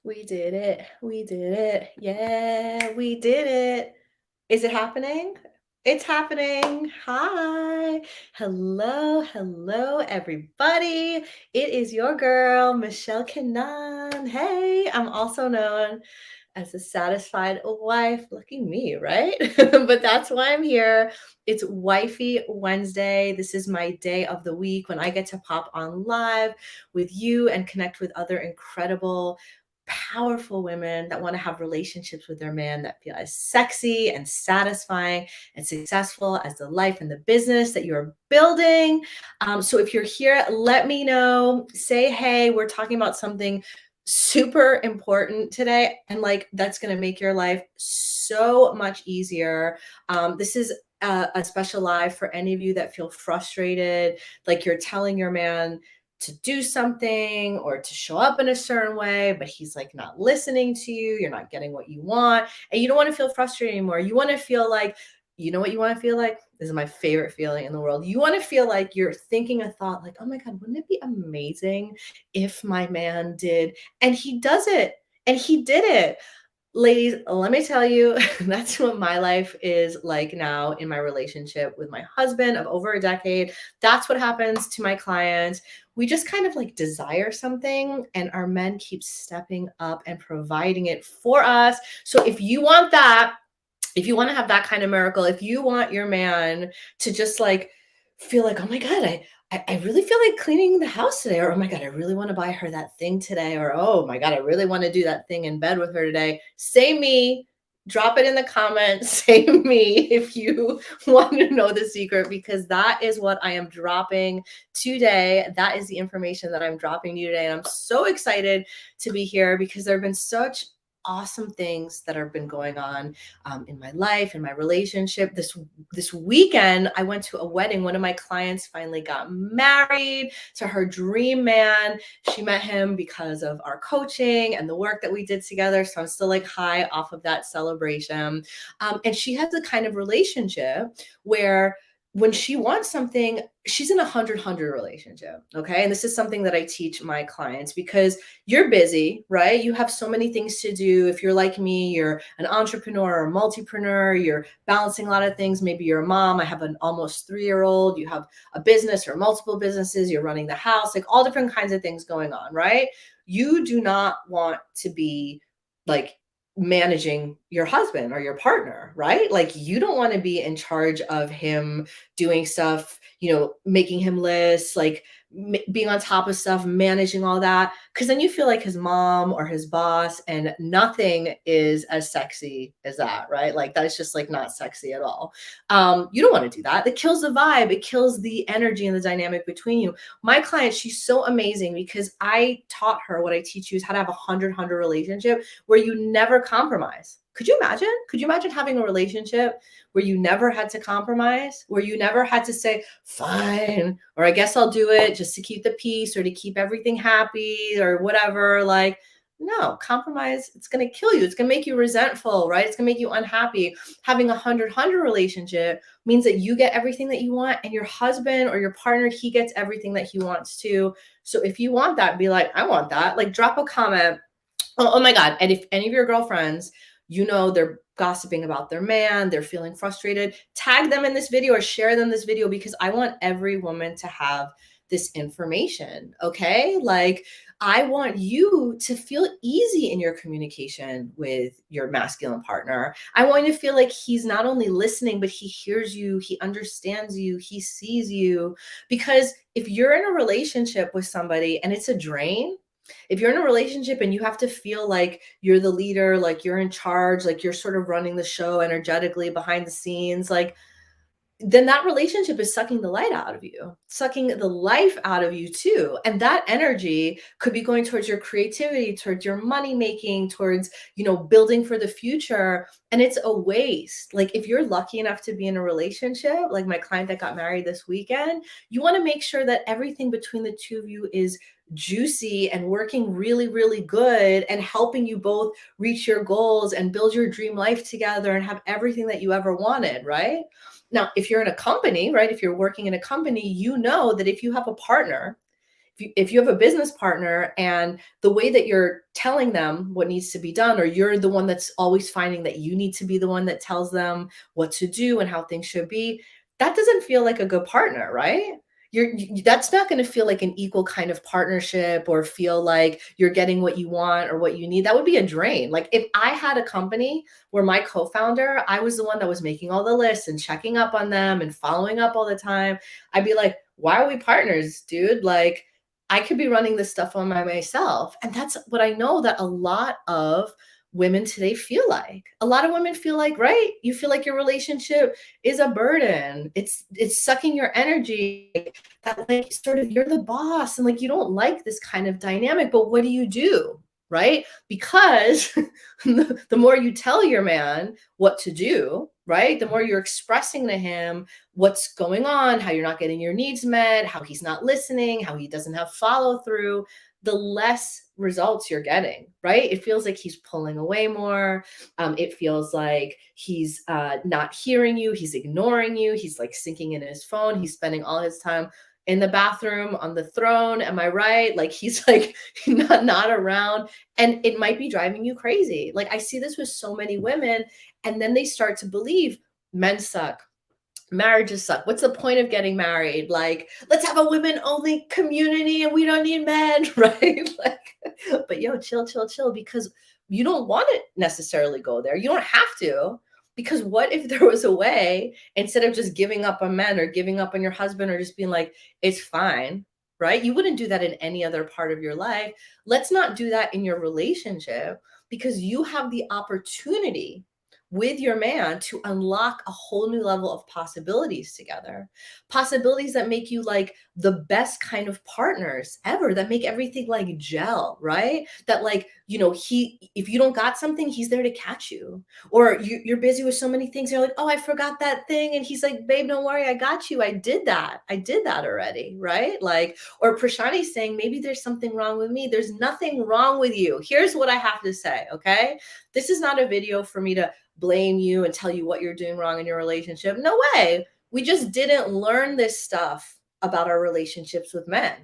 We did it. We did it. Yeah, we did it. Is it happening? It's happening. Hi. Hello, everybody. It is your girl, Michelle Kanan. Hey, I'm also known as a satisfied wife. Lucky me, right? But that's why I'm here. It's Wifey Wednesday. This is my day of the week when I get to pop on live with you and connect with other incredible, powerful women that want to have relationships with their man that feel as sexy and satisfying and successful as the life and the business that you're building. So if you're here, let me know. Say hey. We're talking about something super important today, and like that's going to make your life so much easier. This is a special live for any of you that feel frustrated, like you're telling your man to do something or to show up in a certain way, but he's like not listening to you. You're not getting what you want, and you don't want to feel frustrated anymore. You want to feel like, you know what you want to feel like? This is my favorite feeling in the world. You want to feel like you're thinking a thought like, oh my God, wouldn't it be amazing if my man did? And he does it. And he did it. Ladies, let me tell you, that's what my life is like now in my relationship with my husband of over a decade. That's what happens to my clients. We just kind of like desire something, and our men keep stepping up and providing it for us. So if you want that, if you want to have that kind of miracle, if you want your man to just like feel like, oh my God, I really feel like cleaning the house today, or oh my God, I really want to buy her that thing today, or oh my God, I really want to do that thing in bed with her today. Say me, drop it in the comments. Say me if you want to know the secret, because that is what I am dropping today. That is the information that I'm dropping you today. And I'm so excited to be here because there have been such awesome things that have been going on in my life, in my relationship. This weekend, I went to a wedding. One of my clients finally got married to her dream man. She met him because of our coaching and the work that we did together. So I'm still like high off of that celebration. And she has a kind of relationship where when she wants something, she's in a 100-100 relationship. Okay. And this is something that I teach my clients because you're busy, right? You have so many things to do. If you're like me, you're an entrepreneur or multipreneur, you're balancing a lot of things. Maybe you're a mom. I have an almost 3-year-old. You have a business or multiple businesses. You're running the house, like all different kinds of things going on, right? You do not want to be like managing your husband or your partner, right? Like you don't want to be in charge of him doing stuff, making him lists, like being on top of stuff, managing all that. Cause then you feel like his mom or his boss, and nothing is as sexy as that, right? Like that's just like not sexy at all. You don't want to do that. It kills the vibe. It kills the energy and the dynamic between you. My client, she's so amazing because I taught her what I teach you is how to have a 100-100 relationship where you never compromise. Could you imagine? Could you imagine having a relationship where you never had to compromise, where you never had to say, fine, or I guess I'll do it just to keep the peace or to keep everything happy or whatever? Like, no, compromise, it's going to kill you. It's going to make you resentful, right? It's going to make you unhappy. Having a 100-100 relationship means that you get everything that you want, and your husband or your partner, he gets everything that he wants too. So if you want that, be like, I want that. Like, drop a comment. Oh my God. And if any of your girlfriends, they're gossiping about their man, they're feeling frustrated, tag them in this video or share them this video, because I want every woman to have this information. Okay. Like, I want you to feel easy in your communication with your masculine partner. I want you to feel like he's not only listening, but he hears you, he understands you, he sees you. Because if you're in a relationship with somebody and it's a drain, if you're in a relationship and you have to feel like you're the leader, like you're in charge, like you're sort of running the show energetically behind the scenes, like then that relationship is sucking the light out of you, sucking the life out of you too. And that energy could be going towards your creativity, towards your money making, towards, building for the future. And it's a waste. Like if you're lucky enough to be in a relationship, like my client that got married this weekend, you want to make sure that everything between the two of you is juicy and working really, really good and helping you both reach your goals and build your dream life together and have everything that you ever wanted, right? Now, if you're in a company, right, if you're working in a company, you know that if you have a partner, if you have a business partner and the way that you're telling them what needs to be done, or you're the one that's always finding that you need to be the one that tells them what to do and how things should be, that doesn't feel like a good partner, right? That's not going to feel like an equal kind of partnership or feel like you're getting what you want or what you need. That would be a drain. Like if I had a company where my co-founder, I was the one that was making all the lists and checking up on them and following up all the time, I'd be like, why are we partners, dude? Like I could be running this stuff on by myself. And that's what I know that a lot of women today feel like. A lot of women feel like, right? You feel like your relationship is a burden. It's sucking your energy. That like sort of you're the boss and like you don't like this kind of dynamic, but what do you do? Right? Because the more you tell your man what to do, right? The more you're expressing to him what's going on, how you're not getting your needs met, how he's not listening, how he doesn't have follow through, the less results you're getting, right? It feels like he's pulling away more. It feels like he's not hearing you. He's ignoring you. He's like sinking in his phone. He's spending all his time in the bathroom on the throne. Am I right? Like he's like not around. And it might be driving you crazy. Like I see this with so many women. And then they start to believe men suck, marriages suck. What's the point of getting married? Like, let's have a women only community and we don't need men, right? Like, but yo, chill, chill, chill, because you don't want to necessarily go there. You don't have to. Because what if there was a way, instead of just giving up on men or giving up on your husband or just being like, it's fine, right? You wouldn't do that in any other part of your life. Let's not do that in your relationship because you have the opportunity with your man to unlock a whole new level of possibilities together. Possibilities that make you like the best kind of partners ever, that make everything like gel, right? That like, if you don't got something, he's there to catch you. Or you're busy with so many things. You're like, oh, I forgot that thing. And he's like, babe, don't worry, I got you. I did that. I did that already, right? Like, or Prashani's saying, maybe there's something wrong with me. There's nothing wrong with you. Here's what I have to say, okay? This is not a video for me to blame you and tell you what you're doing wrong in your relationship. No way. We just didn't learn this stuff about our relationships with men,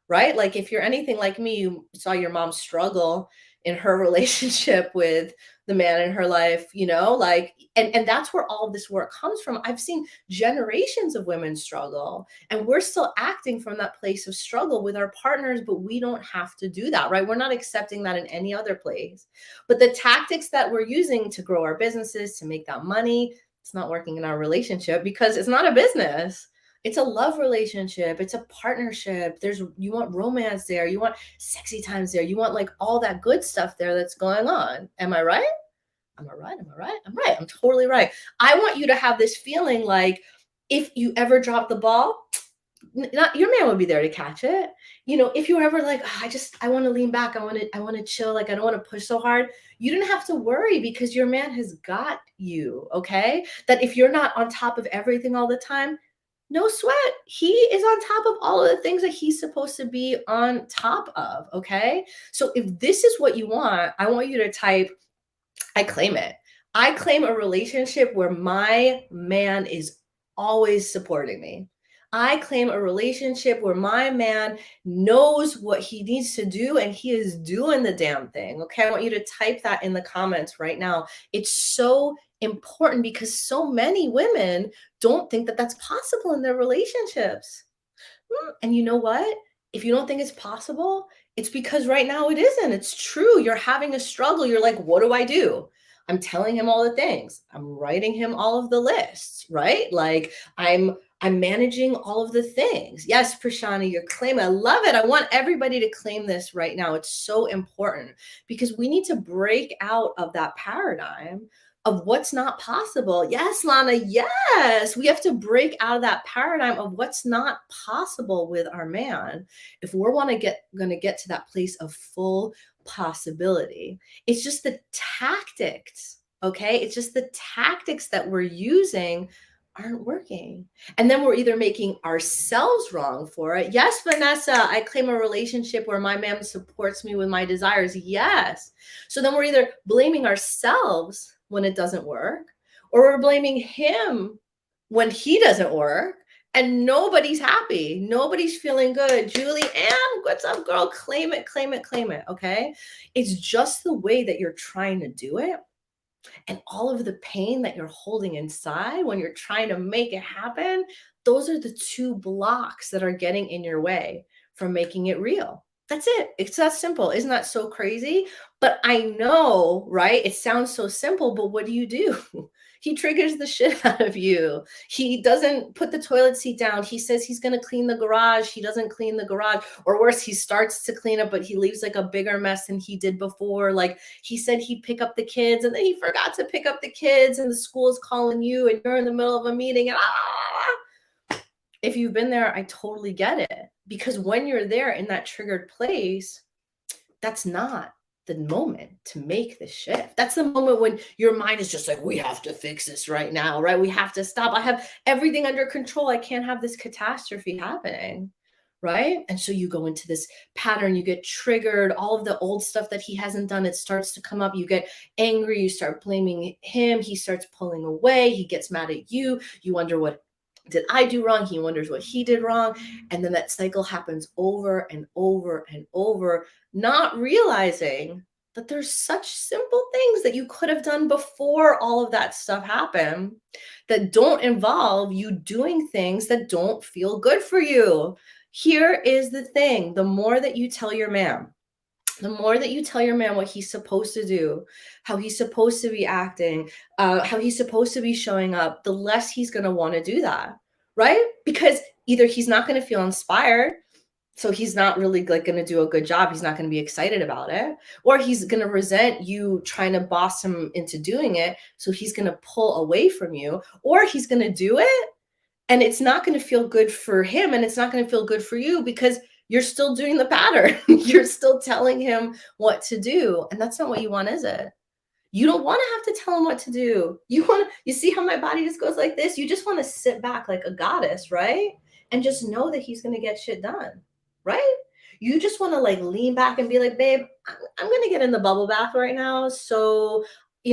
right? Like if you're anything like me, you saw your mom struggle in her relationship with the man in her life, like, and that's where all of this work comes from. I've seen generations of women struggle, and we're still acting from that place of struggle with our partners, but we don't have to do that, right? We're not accepting that in any other place. But the tactics that we're using to grow our businesses, to make that money, it's not working in our relationship because it's not a business. It's a love relationship. It's a partnership. You want romance there. You want sexy times there. You want like all that good stuff there that's going on. Am I right? Am I right? Am I right? I'm right. I'm totally right. I want you to have this feeling like if you ever drop the ball, not your man will be there to catch it. If you're ever like, "Oh, I want to lean back. I want to chill. Like I don't want to push so hard." You don't have to worry because your man has got you. Okay. That if you're not on top of everything all the time, no sweat. He is on top of all of the things that he's supposed to be on top of. Okay. So if this is what you want, I want you to type, I claim it. I claim a relationship where my man is always supporting me. I claim a relationship where my man knows what he needs to do and he is doing the damn thing. Okay. I want you to type that in the comments right now. It's so important because so many women don't think that that's possible in their relationships. And you know what? If you don't think it's possible, it's because right now it isn't. It's true. You're having a struggle. You're like, what do I do? I'm telling him all the things. I'm writing him all of the lists, right? Like I'm managing all of the things. Yes, Prashani, you're claiming. I love it. I want everybody to claim this right now. It's so important because we need to break out of that paradigm of what's not possible. Yes, Lana, yes. We have to break out of that paradigm of what's not possible with our man if we're going to get to that place of full possibility. It's just the tactics, okay? It's just the tactics that we're using aren't working. And then we're either making ourselves wrong for it. Yes, Vanessa, I claim a relationship where my man supports me with my desires. Yes. So then we're either blaming ourselves when it doesn't work, or we're blaming him when he doesn't work. and nobody's happy. Nobody's feeling good. Julie Ann, what's up, girl? Claim it, claim it, claim it. Okay. It's just the way that you're trying to do it and all of the pain that you're holding inside when you're trying to make it happen. Those are the two blocks that are getting in your way from making it real. That's it. It's that simple. Isn't that so crazy? But I know, right? It sounds so simple, but what do? He triggers the shit out of you. He doesn't put the toilet seat down. He says he's going to clean the garage. He doesn't clean the garage. Or worse, he starts to clean it, but he leaves like a bigger mess than he did before. Like he said he'd pick up the kids and then he forgot to pick up the kids and the school's calling you and you're in the middle of a meeting and if you've been there, I totally get it. Because when you're there in that triggered place, that's not the moment to make the shift. That's the moment when your mind is just like, we have to fix this right now, right? We have to stop. I have everything under control. I can't have this catastrophe happening. Right. And so you go into this pattern, you get triggered, all of the old stuff that he hasn't done, it starts to come up. You get angry, you start blaming him, he starts pulling away, he gets mad at you, you wonder what did I do wrong? He wonders what he did wrong. And then that cycle happens over and over and over, not realizing that there's such simple things that you could have done before all of that stuff happened that don't involve you doing things that don't feel good for you. Here is the thing, the more that you tell your man, the more that you tell your man what he's supposed to do, how he's supposed to be acting, how he's supposed to be showing up, the less he's going to want to do that, right? Because either he's not going to feel inspired, so he's not really like going to do a good job. He's not going to be excited about it, or he's going to resent you trying to boss him into doing it. So he's going to pull away from you, or he's going to do it and it's not going to feel good for him and it's not going to feel good for you because you're still doing the pattern. You're still telling him what to do. And that's not what you want, is it? You don't want to have to tell him what to do. You see how my body just goes like this? You just want to sit back like a goddess, right? And just know that he's going to get shit done, right? You just want to like lean back and be like, babe, I'm going to get in the bubble bath right now. So,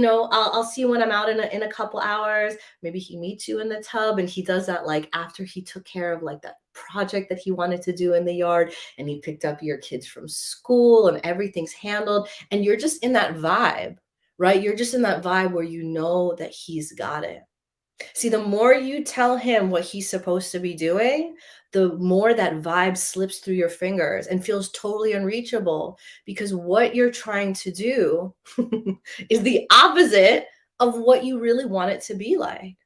I'll see you when I'm out in a couple hours. Maybe he meets you in the tub and he does that like after he took care of like that project that he wanted to do in the yard and he picked up your kids from school and everything's handled and you're just in that vibe, right? You're just in that vibe where you know that he's got it. See, the more you tell him what he's supposed to be doing, the more that vibe slips through your fingers and feels totally unreachable because what you're trying to do is the opposite of what you really want it to be like.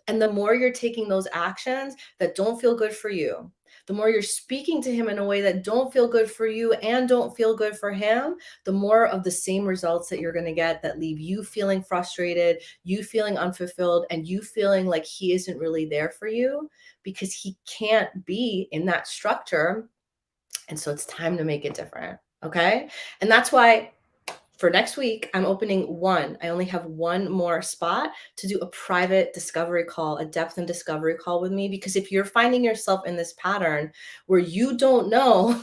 And the more you're taking those actions that don't feel good for you, the more you're speaking to him in a way that don't feel good for you and don't feel good for him, the more of the same results that you're going to get that leave you feeling frustrated, you feeling unfulfilled, and you feeling like he isn't really there for you because he can't be in that structure. And so it's time to make it different. Okay. And that's why for next week, I'm opening one. I only have one more spot to do a private discovery call, a depth and discovery call with me. Because if you're finding yourself in this pattern where you don't know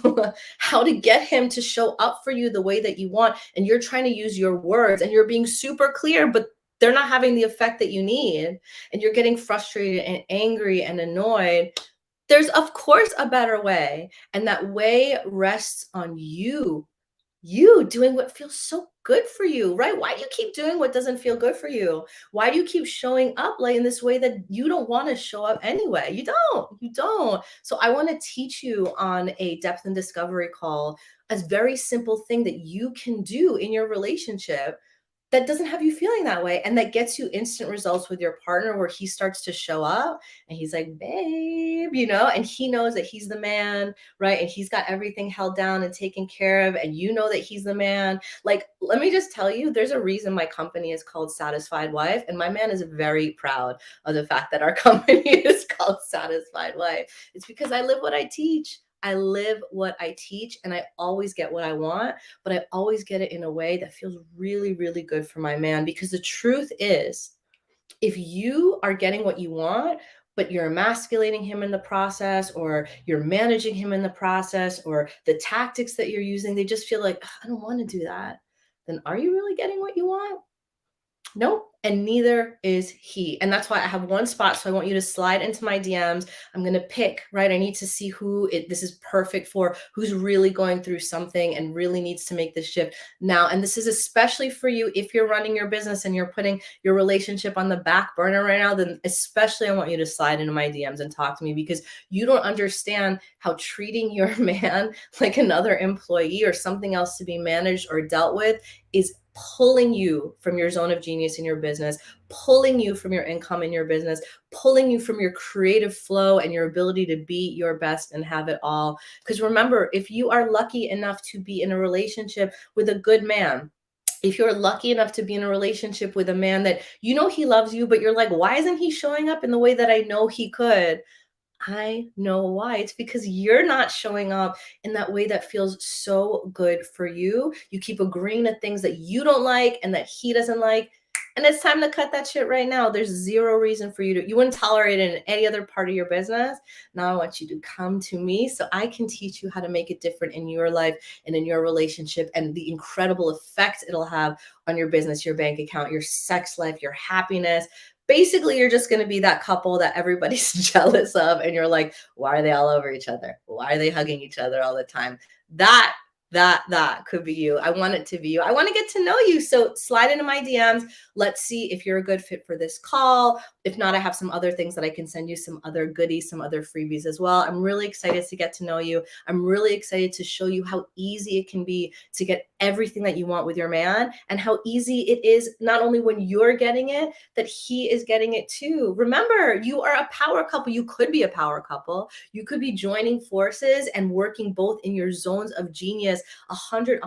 how to get him to show up for you the way that you want, and you're trying to use your words and you're being super clear, but they're not having the effect that you need, and you're getting frustrated and angry and annoyed, there's of course a better way. And that way rests on you doing what feels so good for you, right? Why do you keep doing what doesn't feel good for you? Why do you keep showing up like in this way that you don't want to show up anyway? You don't. So I want to teach you on a depth and discovery call a very simple thing that you can do in your relationship that doesn't have you feeling that way and that gets you instant results with your partner where he starts to show up and he's like, babe, and he knows that he's the man, right? And he's got everything held down and taken care of. And you know that he's the man. Like, let me just tell you, there's a reason my company is called Satisfied Wife. And my man is very proud of the fact that our company is called Satisfied Wife. It's because I live what I teach. I live what I teach and I always get what I want, but I always get it in a way that feels really, really good for my man. Because the truth is, if you are getting what you want, but you're emasculating him in the process, or you're managing him in the process, or the tactics that you're using, they just feel like, I don't want to do that. Then are you really getting what you want? Nope. and neither is he. And that's why I have one spot. So I want you to slide into my DMs. I'm going to pick, right? I need to see this is perfect for, who's really going through something and really needs to make this shift now. And this is especially for you if you're running your business and you're putting your relationship on the back burner right now, then especially I want you to slide into my DMs and talk to me, because you don't understand how treating your man like another employee or something else to be managed or dealt with is pulling you from your zone of genius in your business, pulling you from your income in your business, pulling you from your creative flow and your ability to be your best and have it all. Because remember, if you are lucky enough to be in a relationship with a good man, if you're lucky enough to be in a relationship with a man that you know he loves you, but you're like, why isn't he showing up in the way that I know he could? I know why. It's because you're not showing up in that way that feels so good for you. You keep agreeing to things that you don't like and that he doesn't like. And it's time to cut that shit right now. There's zero reason for you wouldn't tolerate it in any other part of your business. Now I want you to come to me so I can teach you how to make it different in your life and in your relationship, and the incredible effect it'll have on your business, your bank account, your sex life, your happiness. Basically, you're just going to be that couple that everybody's jealous of, and you're like, why are they all over each other? Why are they hugging each other all the time? That could be you. I want it to be you. I want to get to know you. So slide into my DMs. Let's see if you're a good fit for this call. If not, I have some other things that I can send you, some other goodies, some other freebies as well. I'm really excited to get to know you. I'm really excited to show you how easy it can be to get everything that you want with your man, and how easy it is not only when you're getting it, that he is getting it too. Remember, you are a power couple. You could be a power couple. You could be joining forces and working both in your zones of genius, 100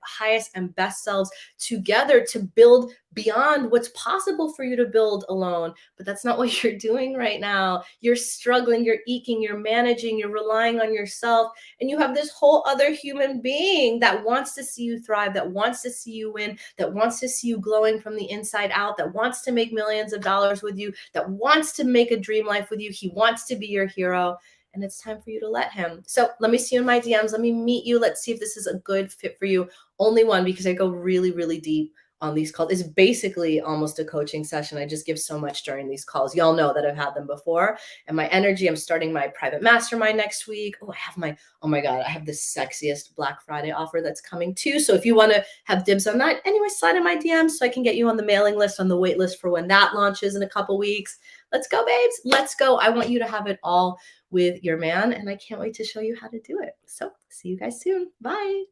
highest and best selves together to build beyond what's possible for you to build alone. But that's not what you're doing right now. You're struggling, you're eking, you're managing, you're relying on yourself. And you have this whole other human being that wants to see you thrive, that wants to see you win, that wants to see you glowing from the inside out, that wants to make millions of dollars with you, that wants to make a dream life with you. He wants to be your hero. And it's time for you to let him. So let me see you in my DMs. Let me meet you. Let's see if this is a good fit for you. Only one, because I go really, really deep on these calls. It's basically almost a coaching session. I just give so much during these calls. Y'all know that I've had them before. And my energy, I'm starting my private mastermind next week. Oh my God, I have the sexiest Black Friday offer that's coming too. So if you want to have dibs on that, anyway, slide in my DMs so I can get you on the mailing list, on the wait list for when that launches in a couple weeks. Let's go, babes. Let's go. I want you to have it all with your man, and I can't wait to show you how to do it. So see you guys soon. Bye.